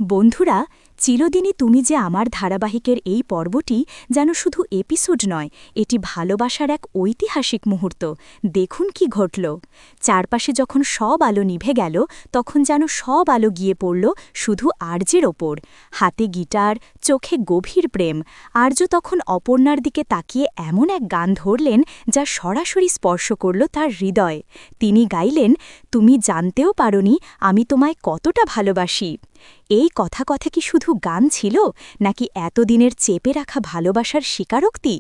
বন্ধুরা, চিরদিনই তুমি যে আমার ধারাবাহিকের এই পর্বটি যেন শুধু এপিসোড নয়, এটি ভালোবাসার এক ঐতিহাসিক মুহূর্ত। দেখুন কি ঘটল। চারপাশে যখন সব আলো নিভে গেল, তখন যেন সব আলো গিয়ে পড়ল শুধু আর্যের ওপর। হাতে গিটার, চোখে গভীর প্রেম। আর্য তখন অপর্ণার দিকে তাকিয়ে এমন এক গান ধরলেন যা সরাসরি স্পর্শ করল তার হৃদয়। তিনি গাইলেন, তুমি জানতেও পারোনি আমি তোমায় কতটা ভালোবাসি। এই কথা কি শুধু গান ছিল, নাকি এতদিনের চেপে রাখা ভালোবাসার স্বীকারোক্তি?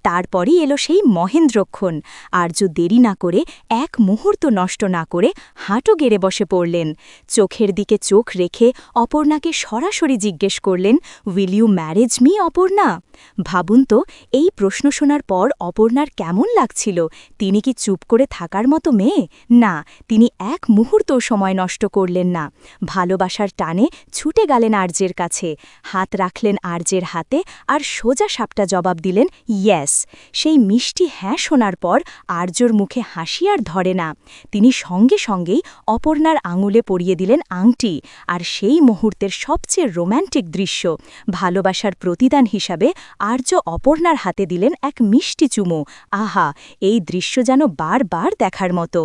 তারপরই এলো সেই মহেন্দ্রক্ষণ। আর্য দেরি না করে, এক মুহূর্ত নষ্ট না করে হাঁটু গেড়ে বসে পড়লেন। চোখের দিকে চোখ রেখে অপর্ণাকে সরাসরি জিজ্ঞেস করলেন, will you marriage me Aparna? ভাবুন তো, এই প্রশ্ন শোনার পর অপর্ণার কেমন লাগছিল। তিনি কি চুপ করে থাকার মতো মেয়ে? না, তিনি এক মুহূর্তও সময় নষ্ট করলেন না। ভালোবাসার টানে ছুটে গেলেন আর্যের কাছে, হাত রাখলেন আর্যের হাতে আর সোজা সাপটা জবাব দিলেন, ইয়েস। সেই মিষ্টি হ্যাঁ শোনার পর আর্যর মুখে হাসি আর ধরে না। তিনি সঙ্গে সঙ্গেই অপর্ণার আঙুলে পরিয়ে দিলেন আংটি। আর সেই মুহূর্তের সবচেয়ে রোম্যান্টিক দৃশ্য, ভালোবাসার প্রতিদান হিসাবে আর্য অপর্ণার হাতে দিলেন এক মিষ্টি চুমু। আহা, এই দৃশ্য যেন বারবার দেখার মতো।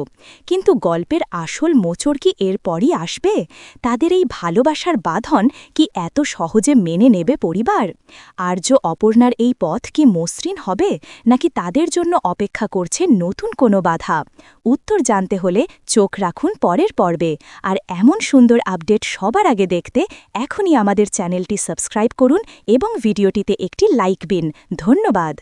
কিন্তু গল্পের আসল মোচড় কি এরপরই আসবে? তাদের এই ভালোবাসার বাঁধন কি এত সহজে মেনে নেবে পরিবার? আর্য অপর্ণার এই পথ কি মসৃণ হবে, নাকি তাদের জন্য অপেক্ষা করছে নতুন কোনো বাধা? উত্তর জানতে হলে চোখ রাখুন পরের পর্বে। আর এমন সুন্দর আপডেট সবার আগে দেখতে এখনই আমাদের চ্যানেলটি সাবস্ক্রাইব করুন এবং ভিডিওটিতে একটি লাইক দিন। ধন্যবাদ।